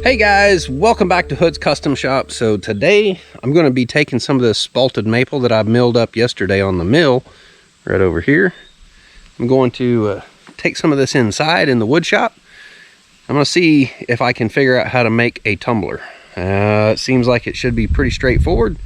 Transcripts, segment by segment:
Hey guys, welcome back to Hood's Custom Shop. So today I'm going to be taking some of this spalted maple that I milled up yesterday on the mill right over here. I'm going to take some of this inside in the wood shop. I'm going to see if I can figure out how to make a tumbler. It seems like it should be pretty straightforward,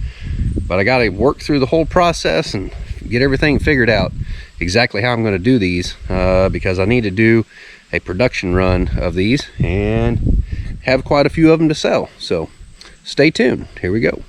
but I got to work through the whole process and get everything figured out exactly how I'm going to do these because I need to do a production run of these and have quite a few of them to sell. So stay tuned. Here we go.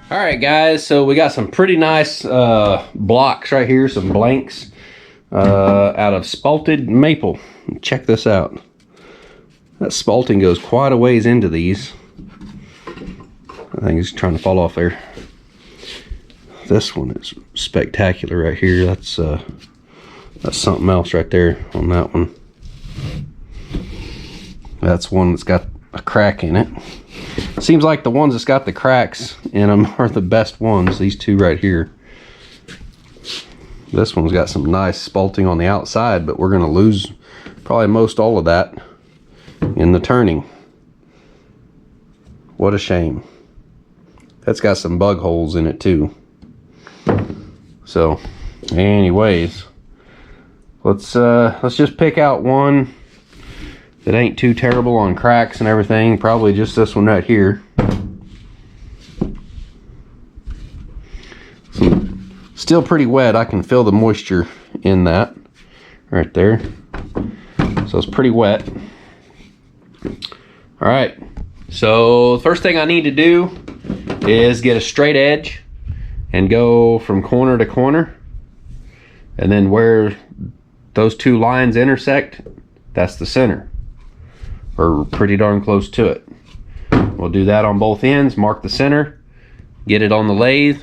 Alright guys, so we got some pretty nice blocks right here, some blanks out of spalted maple. Check this out. That spalting goes quite a ways into these. I think it's trying to fall off there. This one is spectacular right here. That's something else right there on that one. That's one that's got a crack in it. Seems like the ones that's got the cracks in them are the best ones, these two right here. This one's got some nice spalting on the outside, but we're going to lose probably most all of that in the turning. What a shame. That's got some bug holes in it too. So anyways, let's just pick out one that ain't too terrible on cracks and everything. Probably just this one right here. Still pretty wet. I can feel the moisture in that right there. So it's pretty wet. All right, so the first thing I need to do is get a straight edge and go from corner to corner, and then where those two lines intersect, that's the center, or pretty darn close to it. We'll do that on both ends, mark the center, get it on the lathe,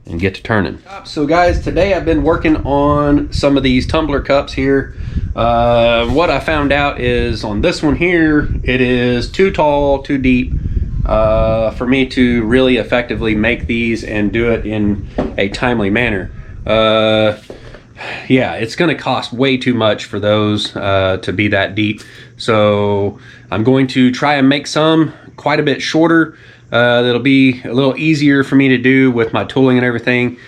and get to turning. So guys, today I've been working on some of these tumbler cups here. What I found out is on this one here, it is too tall, too deep for me to really effectively make these and do it in a timely manner. Yeah, it's going to cost way too much for those to be that deep. So I'm going to try and make some quite a bit shorter. That'll be a little easier for me to do with my tooling and everything.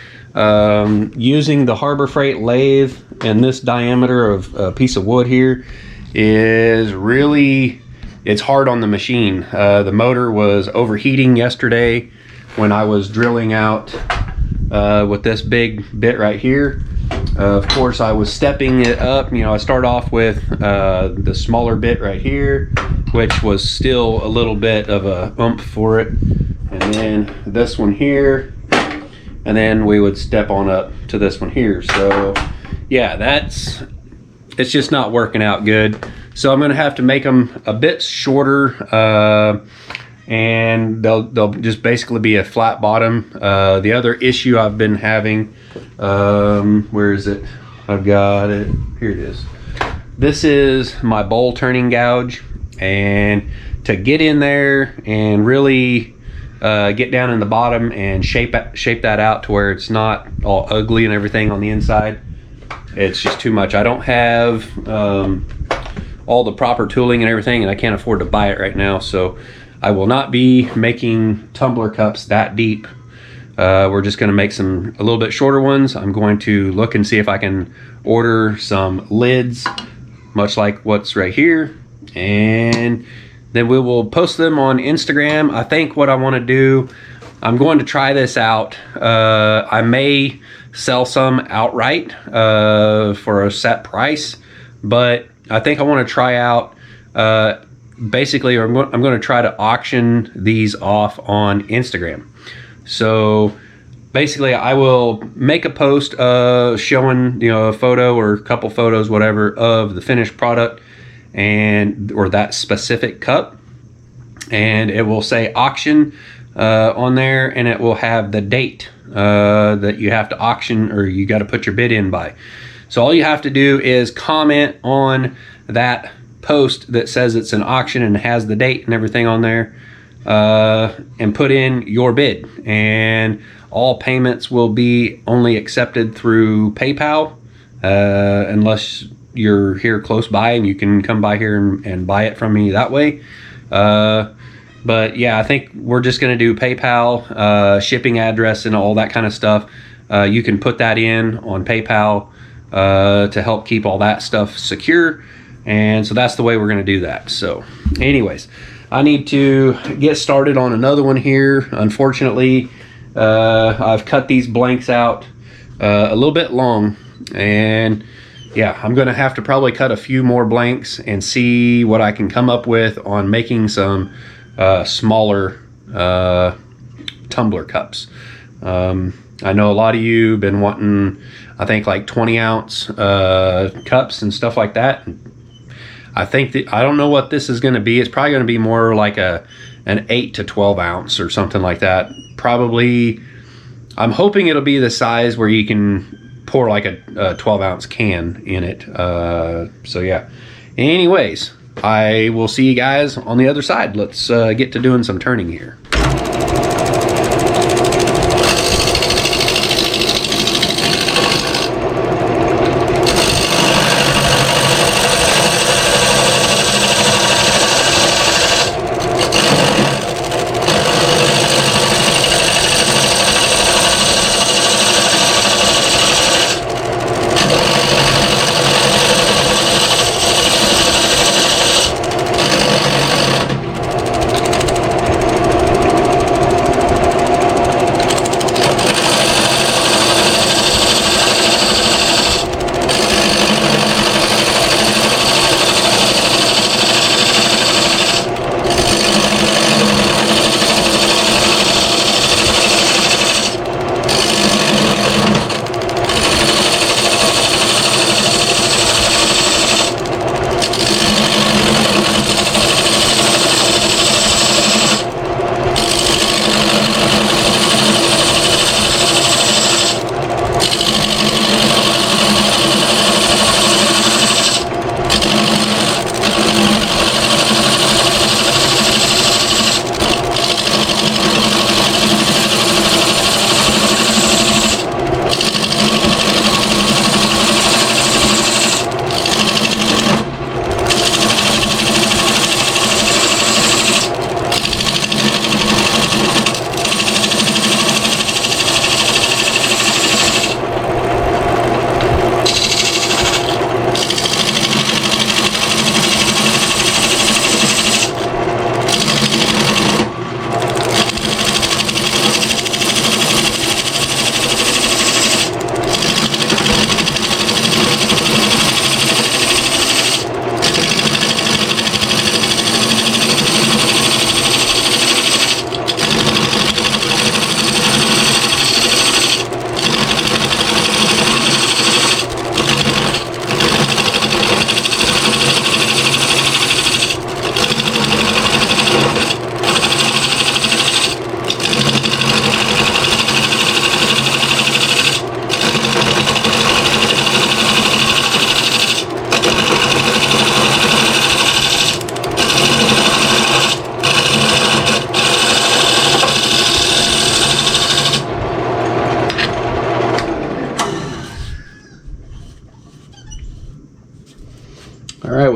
Using the Harbor Freight lathe and this diameter of a piece of wood here is really, it's hard on the machine. The motor was overheating yesterday when I was drilling out with this big bit right here. Of course, I was stepping it up. You know, I start off with the smaller bit right here, which was still a little bit of a oomph for it, and then this one here, and then we would step on up to this one here. So yeah, it's just not working out good. So I'm gonna have to make them a bit shorter. and they'll just basically be a flat bottom. The other issue I've been having, where is it? I've got it. Here it is. This is my bowl turning gouge, and to get in there and really get down in the bottom and shape that out to where it's not all ugly and everything on the inside, it's just too much. I don't have all the proper tooling and everything, and I can't afford to buy it right now, so I will not be making tumbler cups that deep. We're just going to make a little bit shorter ones. I'm going to look and see if I can order some lids, much like what's right here, and then we will post them on Instagram. I think what I want to do, I'm going to try this out. I may sell some outright for a set price, but I think I want to try out, basically I'm going to try to auction these off on Instagram. So basically I will make a post showing, a photo or a couple photos, whatever, of the finished product or that specific cup, and it will say auction on there, and it will have the date that you have to auction, or you got to put your bid in by. So all you have to do is comment on that post that says it's an auction and has the date and everything on there, and put in your bid, and all payments will be only accepted through PayPal, unless you're here close by and you can come by here and buy it from me that way. But yeah, I think we're just going to do PayPal, shipping address and all that kind of stuff. You can put that in on PayPal to help keep all that stuff secure, and so that's the way we're going to do that. So anyways, I need to get started on another one here. Unfortunately, I've cut these blanks out a little bit long, and yeah, I'm gonna have to probably cut a few more blanks and see what I can come up with on making some smaller tumbler cups. I know a lot of you have been wanting, I think, like 20-ounce cups and stuff like that. I think that, I don't know what this is going to be. It's probably going to be more like an 8 to 12 ounce or something like that. Probably, I'm hoping it'll be the size where you can pour like a 12-ounce can in it. So yeah. Anyways, I will see you guys on the other side. Let's get to doing some turning here.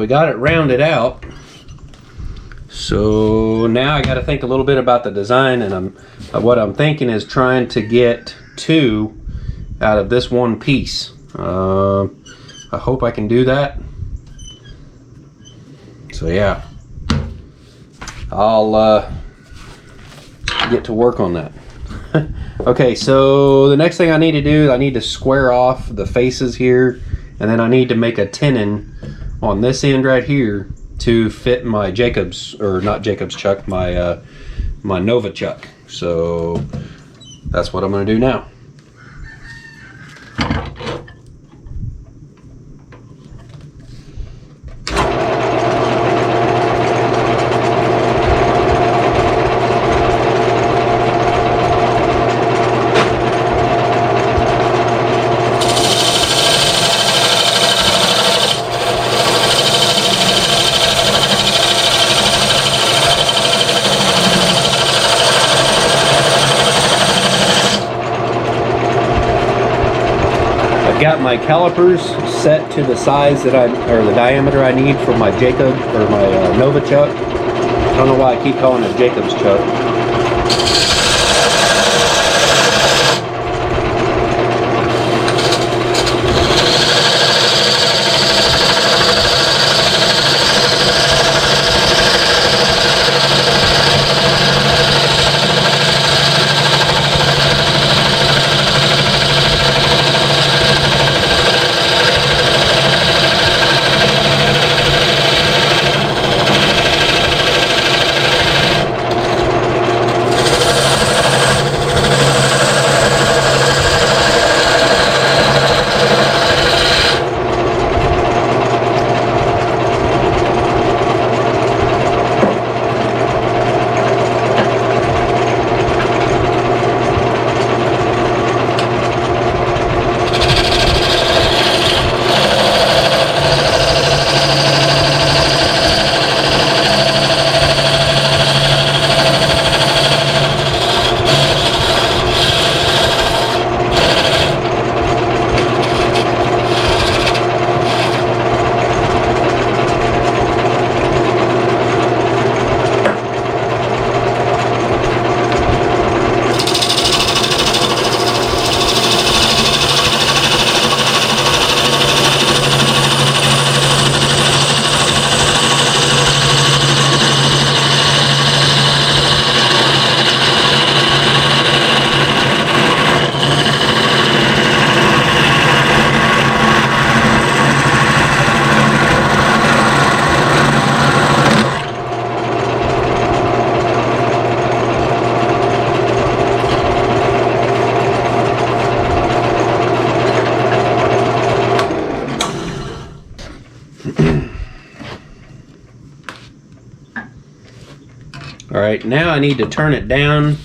we got it rounded out. So now I got to think a little bit about the design, and what I'm thinking is trying to get 2 out of this one piece. I hope I can do that. So yeah, I'll get to work on that. Okay, so the next thing I need to do, I need to square off the faces here, and then I need to make a tenon on this end right here to fit my Jacobs, or not Jacobs chuck, my my Nova chuck. So that's what I'm going to do now. Got my calipers set to the size that or the diameter I need for my Jacob, or my Nova chuck. I don't know why I keep calling it Jacob's chuck. All right, now I need to turn it down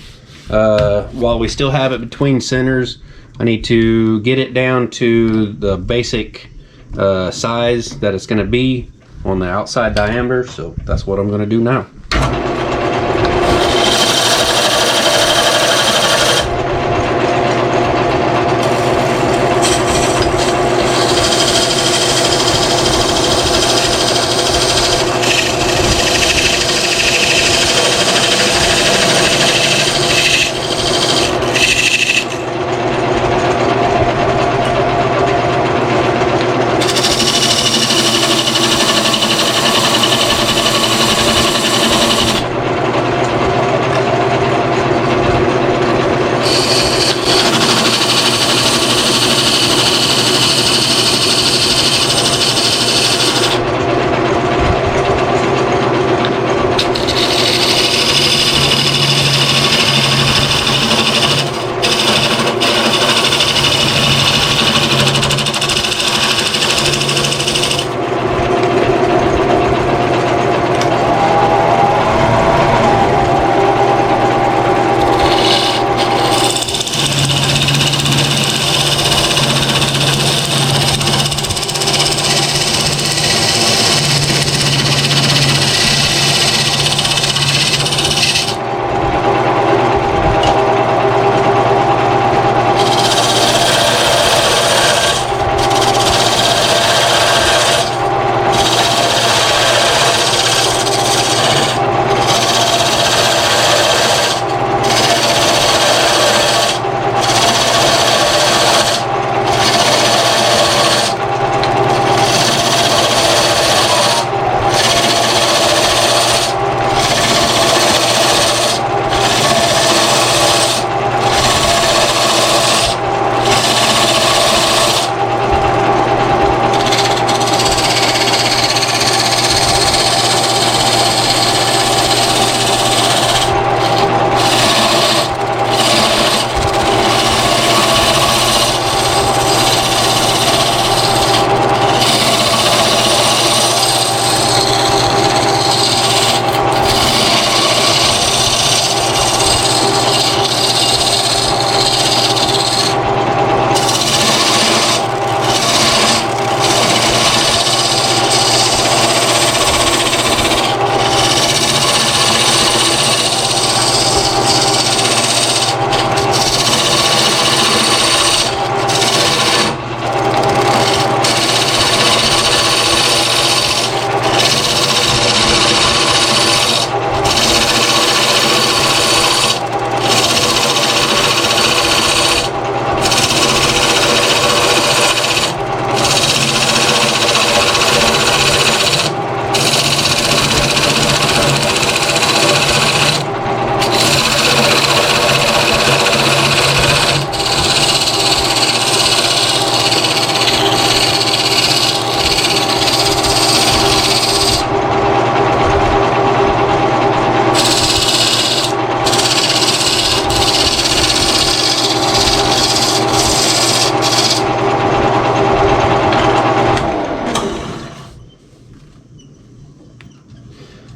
while we still have it between centers. I need to get it down to the basic size that it's going to be on the outside diameter, so that's what I'm going to do now.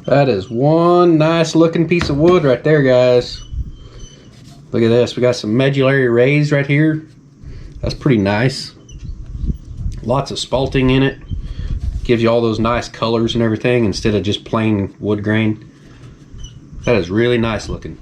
That is one nice looking piece of wood right there, guys. Look at this. We got some medullary rays right here. That's pretty nice. Lots of spalting in it. Gives you all those nice colors and everything instead of just plain wood grain. That is really nice looking.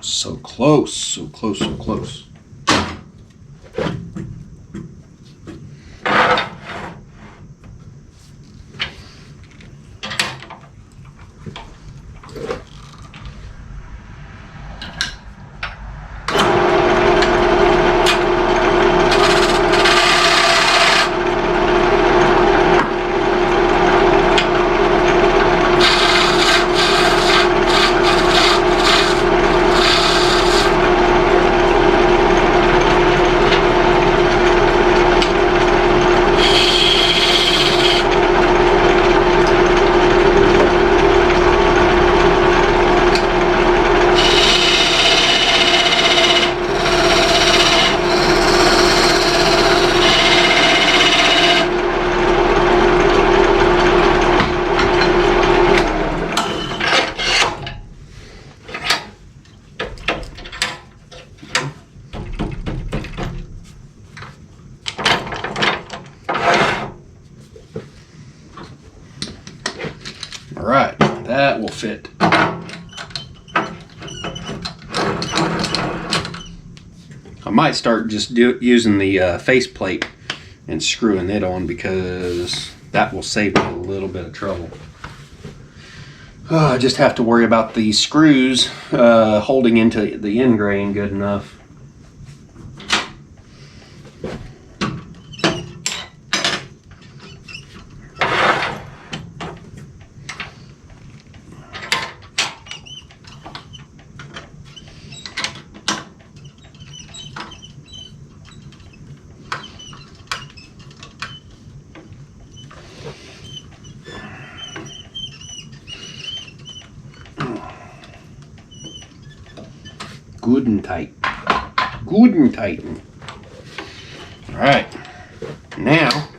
So close, so close, so close. All right, that will fit. I might start just using the face plate and screwing it on because that will save me a little bit of trouble. I just have to worry about the screws holding into the end grain good enough. Good and tight. Good and tighten. All right, now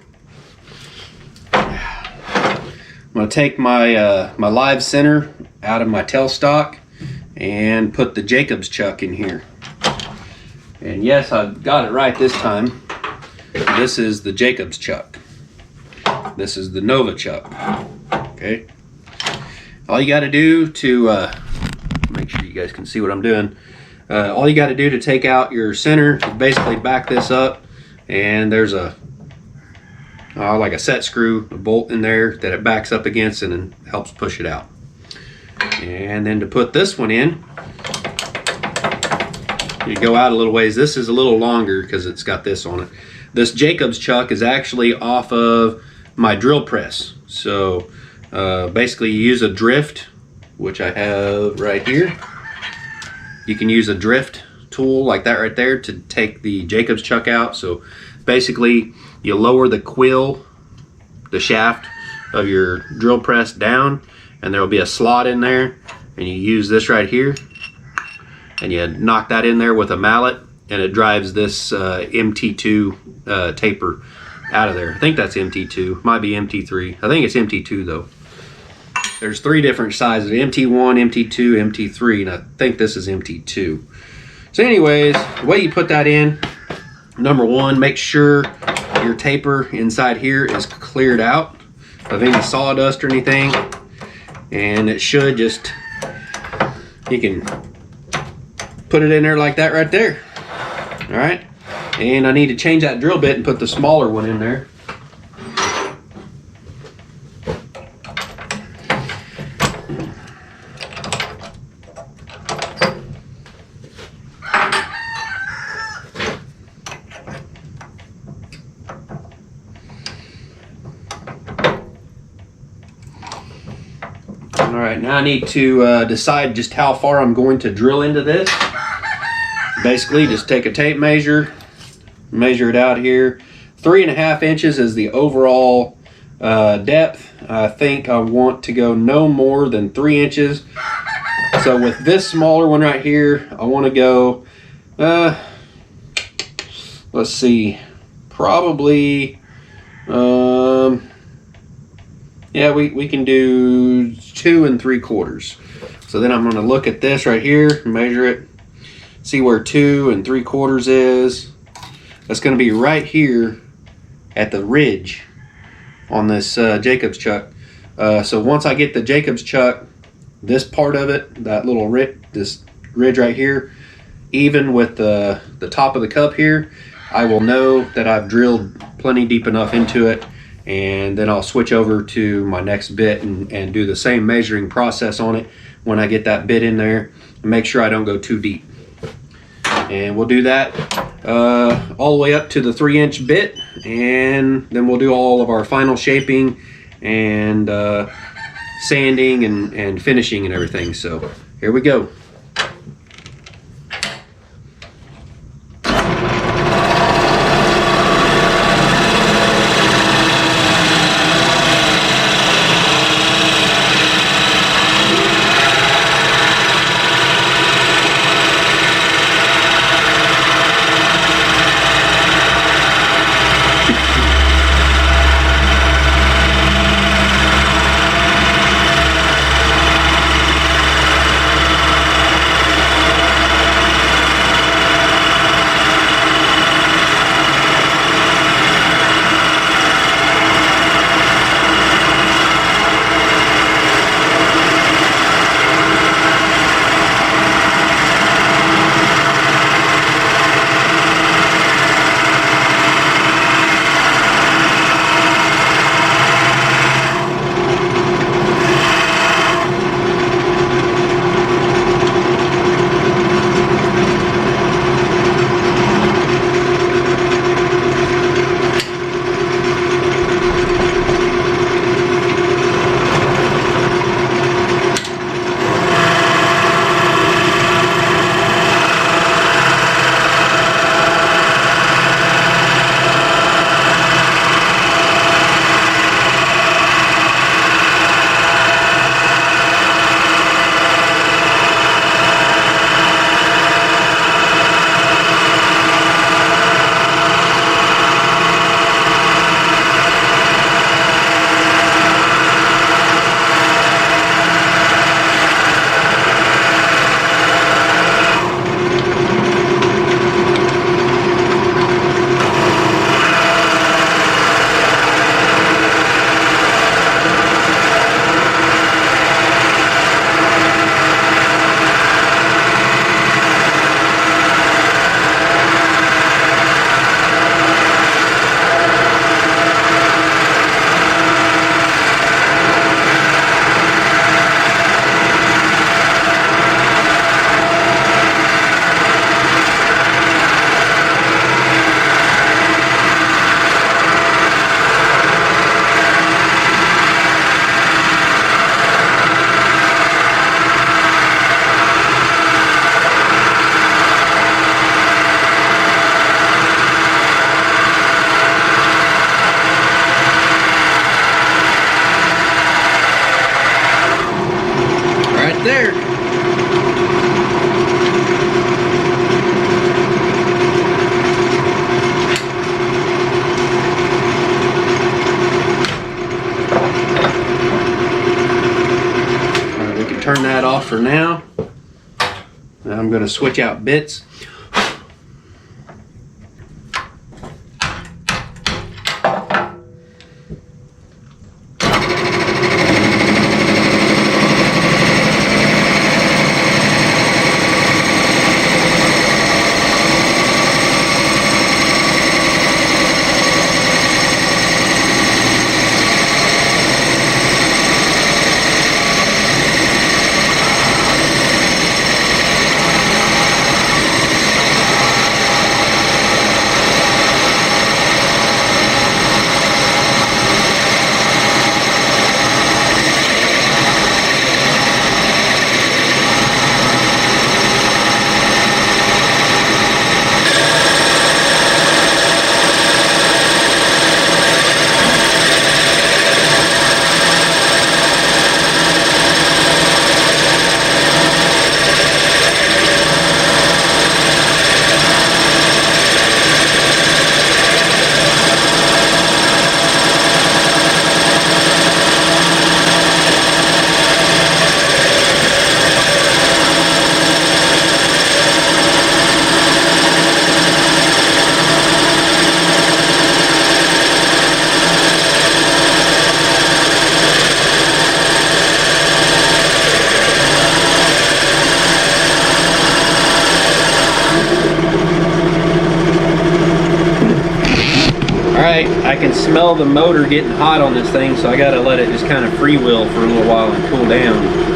I'm going to take my my live center out of my tailstock and put the Jacob's chuck in here. And yes, I got it right this time. This is the Jacob's chuck. This is the Nova chuck. Okay. All you got to do to make sure you guys can see what I'm doing. All you got to do to take out your center is basically back this up, and there's a like a set screw, a bolt in there that it backs up against and then helps push it out. And then to put this one in, you go out a little ways. This is a little longer because it's got this on it. This Jacob's chuck is actually off of my drill press. So basically you use a drift, which I have right here. You can use a drift tool like that right there to take the Jacob's chuck out. So basically you lower the quill, the shaft of your drill press down, and there will be a slot in there, and you use this right here and you knock that in there with a mallet, and it drives this MT2 taper out of there. I think that's MT2, might be MT3. I think it's MT2 though. There's 3 different sizes, MT1, MT2, MT3, and I think this is MT2. So anyways, the way you put that in, number 1, make sure your taper inside here is cleared out of any sawdust or anything. And it should just, you can put it in there like that right there. All right, and I need to change that drill bit and put the smaller one in there. All right, now I need to decide just how far I'm going to drill into this. Basically, just take a tape measure, measure it out here. 3.5 inches is the overall depth. I think I want to go no more than 3 inches. So with this smaller one right here, I want to go, let's see, probably, yeah, we can do 2 3/4. So then I'm going to look at this right here, measure it, see where 2 3/4 is. That's going to be right here at the ridge on this Jacob's chuck. So once I get the Jacob's chuck, this part of it, that little this ridge right here, even with the top of the cup here, I will know that I've drilled plenty deep enough into it. And then I'll switch over to my next bit and do the same measuring process on it when I get that bit in there, and make sure I don't go too deep. And we'll do that all the way up to the 3-inch bit, and then we'll do all of our final shaping and sanding and finishing and everything. So here we go. for now. Now I'm going to switch out bits. Alright, I can smell the motor getting hot on this thing, so I gotta let it just kind of freewheel for a little while and cool down.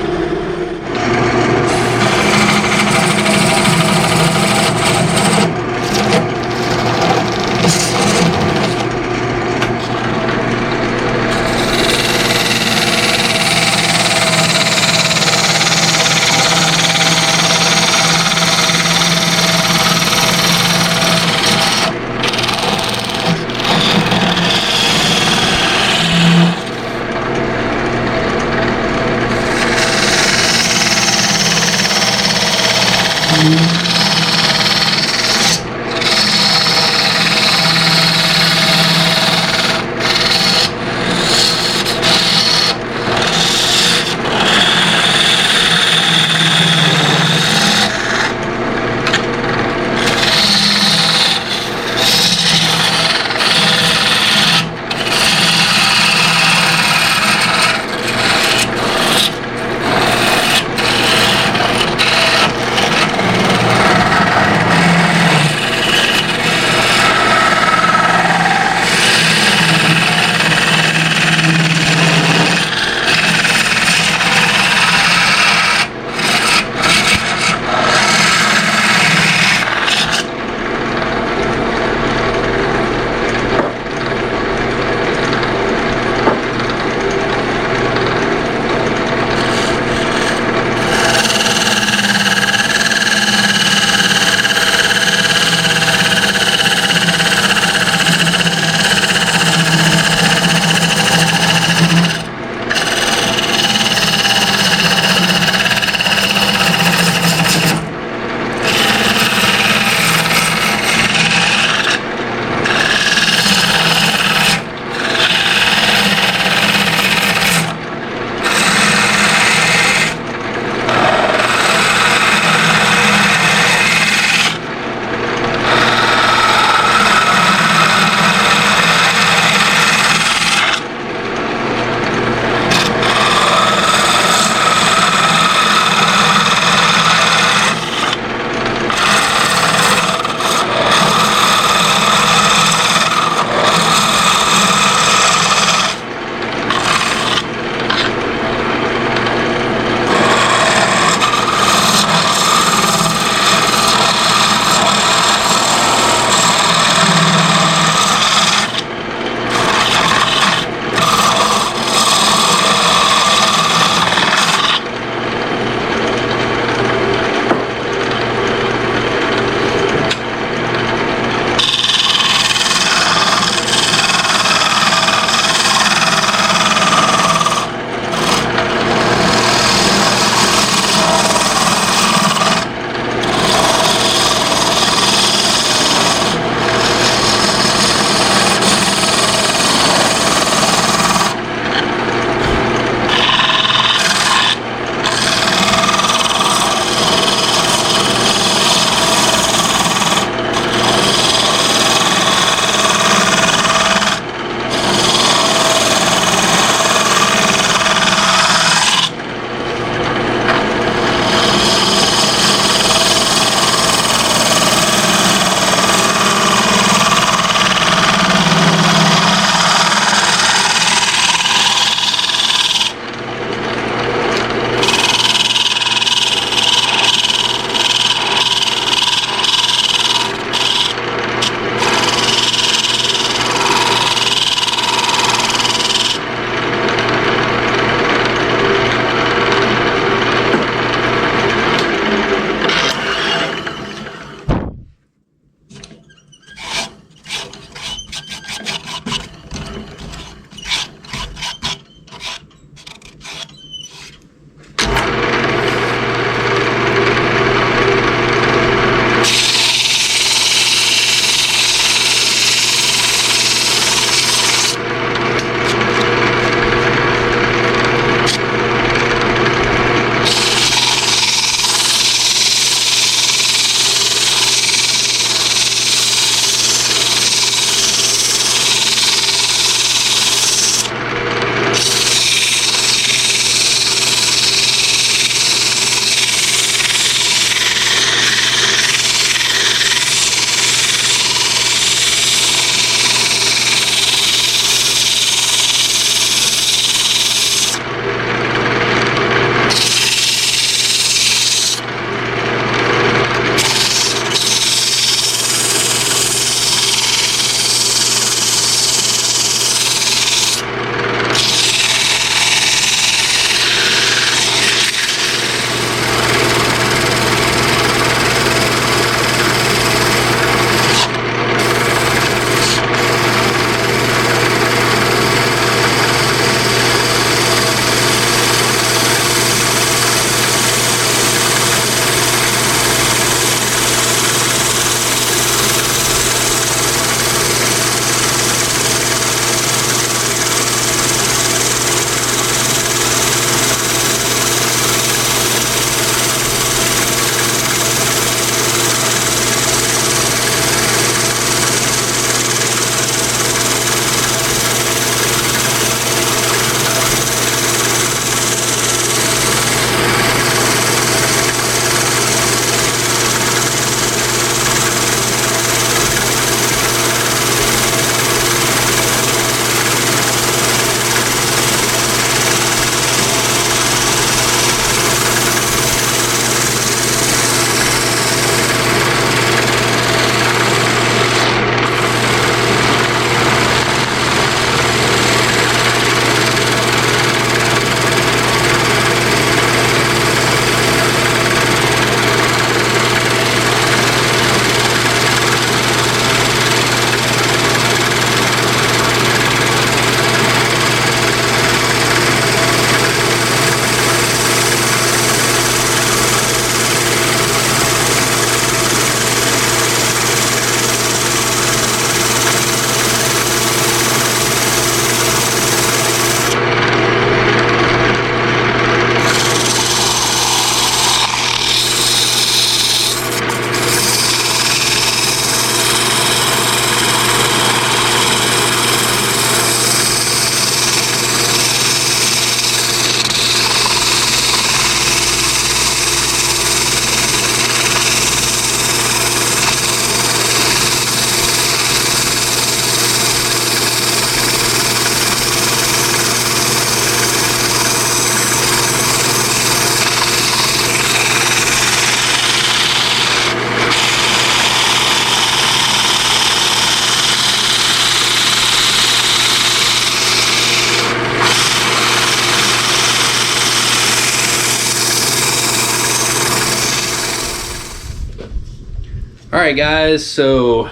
All right, guys, so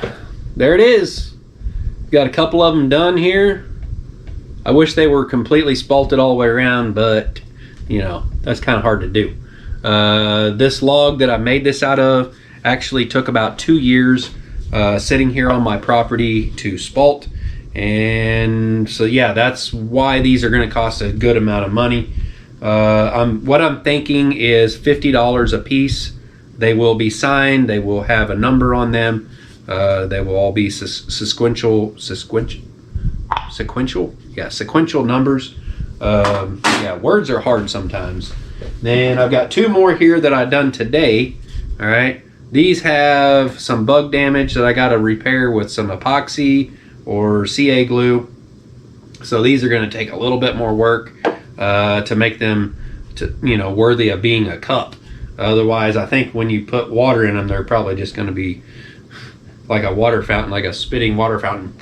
there it is. Got a couple of them done here. I wish they were completely spalted all the way around, but you know, that's kind of hard to do. This log that I made this out of actually took about 2 years sitting here on my property to spalt. And so yeah, that's why these are going to cost a good amount of money. What I'm thinking is $50 a piece. They will be signed. They will have a number on them. They will all be sequential numbers. Yeah, words are hard sometimes. Then I've got 2 more here that I've done today. All right, these have some bug damage that I got to repair with some epoxy or CA glue. So these are going to take a little bit more work to make them, worthy of being a cup. Otherwise, I think when you put water in them, they're probably just going to be like a water fountain, like a spitting water fountain,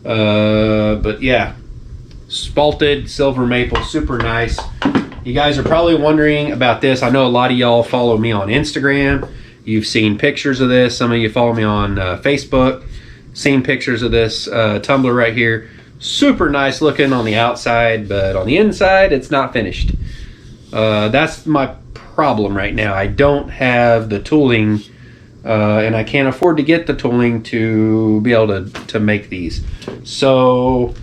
But yeah, spalted silver maple, super nice. You guys are probably wondering about this. I know a lot of y'all follow me on Instagram. You've seen pictures of this. Some of you follow me on Facebook. Seen pictures of this tumbler right here. Super nice looking on the outside, but on the inside, it's not finished. That's my problem right now. I don't have the tooling, and I can't afford to get the tooling to be able to make these. So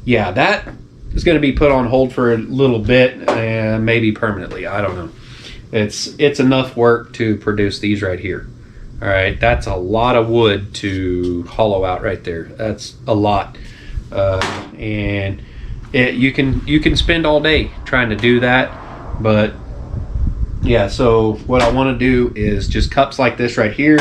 yeah, that is going to be put on hold for a little bit, and maybe permanently. I don't know. It's enough work to produce these right here. All right, that's a lot of wood to hollow out right there. That's a lot, and you can spend all day trying to do that. But yeah, so what I want to do is just cups like this right here.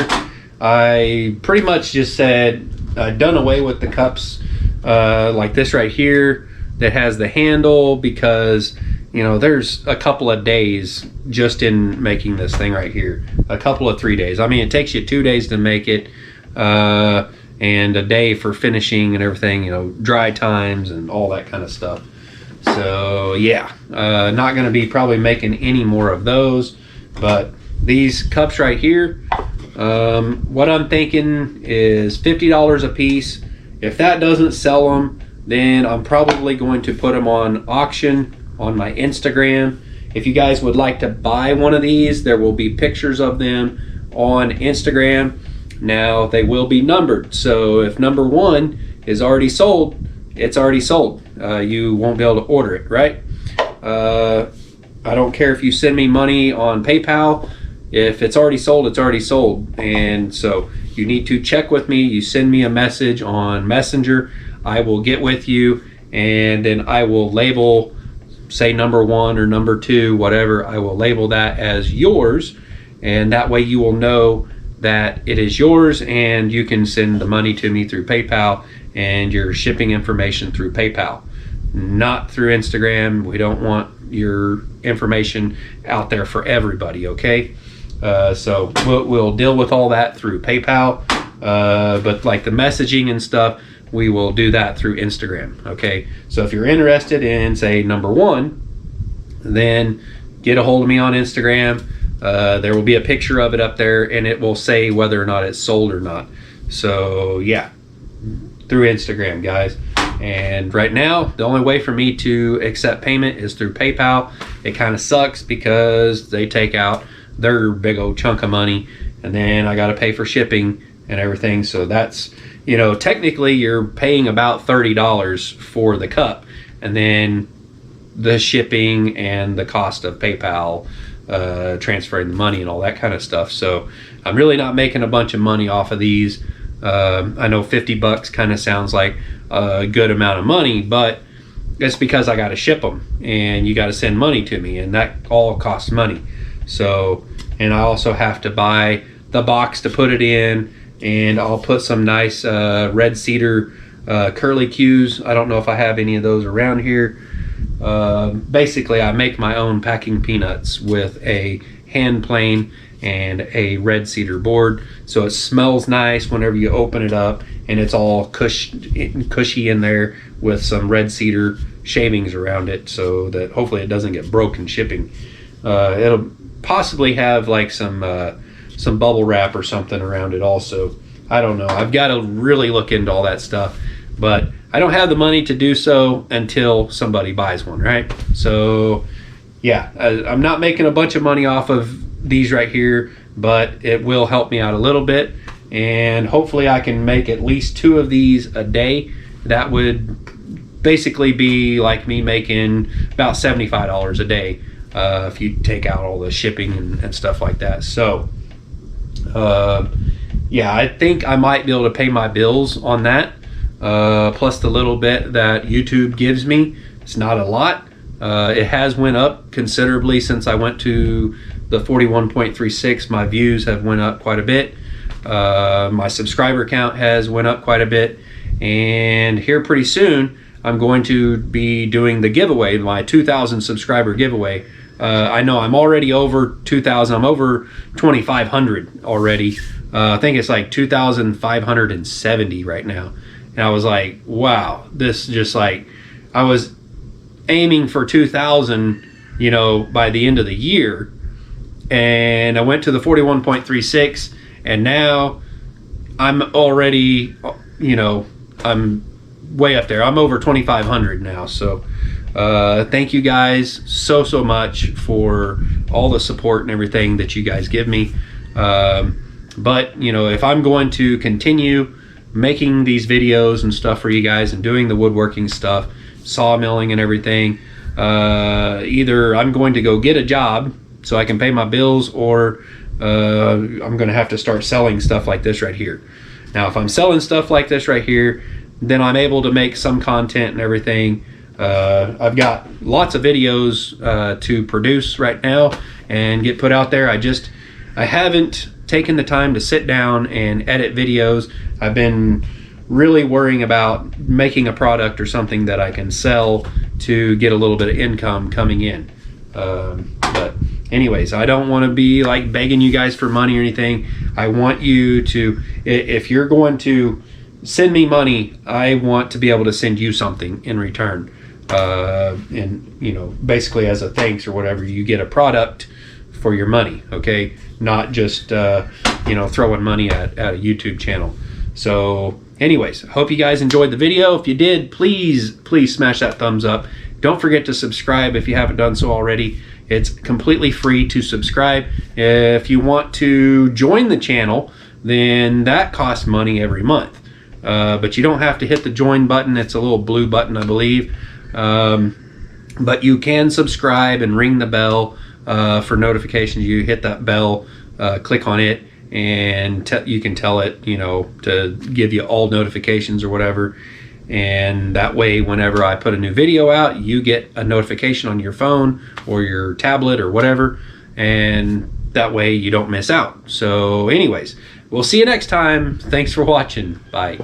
I pretty much just said done away with the cups like this right here that has the handle, because there's a couple of days just in making this thing right here. A couple of 3 days. I mean, it takes you 2 days to make it, and a day for finishing and everything, dry times and all that kind of stuff. So yeah, not going to be probably making any more of those. But these cups right here, what I'm thinking is $50 a piece. If that doesn't sell them, then I'm probably going to put them on auction on my Instagram. If you guys would like to buy one of these, there will be pictures of them on Instagram. Now they will be numbered, so if number 1 is already sold, it's already sold. You won't be able to order it, right? I don't care if you send me money on PayPal. If it's already sold, it's already sold. And so you need to check with me. You send me a message on Messenger. I will get with you, and then I will label, say number 1 or number 2, whatever. I will label that as yours, and that way you will know that it is yours, and you can send the money to me through PayPal and your shipping information through PayPal, not through Instagram. We don't want your information out there for everybody, okay? So we'll deal with all that through PayPal, but like the messaging and stuff, we will do that through Instagram, okay? So if you're interested in, say, number 1, then get a hold of me on Instagram. There will be a picture of it up there, and it will say whether or not it's sold or not. So yeah, through Instagram, guys. And right now, the only way for me to accept payment is through PayPal. It kind of sucks because they take out their big old chunk of money, and then I got to pay for shipping and everything. So that's, technically you're paying about $30 for the cup, and then the shipping and the cost of PayPal, transferring the money and all that kind of stuff. So I'm really not making a bunch of money off of these. I know $50 kind of sounds like a good amount of money, but it's because I got to ship them, and you got to send money to me, and that all costs money. So, and I also have to buy the box to put it in, and I'll put some nice red cedar curly cues. I don't know if I have any of those around here. Basically, I make my own packing peanuts with a hand plane and a red cedar board, so it smells nice whenever you open it up, and it's all cushy in there with some red cedar shavings around it, so that hopefully it doesn't get broken shipping. It'll possibly have like some some bubble wrap or something around it also. I don't know. I've got to really look into all that stuff, but I don't have the money to do so until somebody buys one, right? So yeah, I'm not making a bunch of money off of these right here, but it will help me out a little bit, and hopefully I can make at least 2 of these a day. That would basically be like me making about $75 a day if you take out all the shipping and stuff like that. So yeah, I think I might be able to pay my bills on that, plus the little bit that YouTube gives me. It's not a lot. It has went up considerably since I went to the 41.36. My views have went up quite a bit. My subscriber count has went up quite a bit, and here pretty soon I'm going to be doing the giveaway, my 2,000 subscriber giveaway. I know I'm already over 2,000. I'm over 2,500 already. I think it's like 2,570 right now. And I was like, wow, this just like, I was aiming for 2,000, you know, by the end of the year. And I went to the 41.36, and now I'm already, you know, I'm way up there. I'm over 2,500 now. So thank you guys so much for all the support and everything that you guys give me. But you know, if I'm going to continue making these videos and stuff for you guys and doing the woodworking stuff, sawmilling and everything, either I'm going to go get a job so I can pay my bills, or I'm going to have to start selling stuff like this right here. Now, if I'm selling stuff like this right here, then I'm able to make some content and everything. I've got lots of videos to produce right now and get put out there. I haven't taken the time to sit down and edit videos. I've been really worrying about making a product or something that I can sell to get a little bit of income coming in. But anyways, I don't want to be like begging you guys for money or anything. I want you to, if you're going to send me money, I want to be able to send you something in return. And you know, basically as a thanks or whatever, you get a product for your money, okay? Not just you know, throwing money at a YouTube channel. So anyways, I hope you guys enjoyed the video. If you did, please smash that thumbs up. Don't forget to subscribe if you haven't done so already. It's completely free to subscribe. If you want to join the channel, then that costs money every month. But you don't have to hit the join button. It's a little blue button, I believe. But you can subscribe and ring the bell for notifications. You hit that bell, click on it, and you can tell it, you know, to give you all notifications or whatever. And that way, whenever I put a new video out, you get a notification on your phone or your tablet or whatever, and that way you don't miss out. So anyways, we'll see you next time. Thanks for watching. Bye.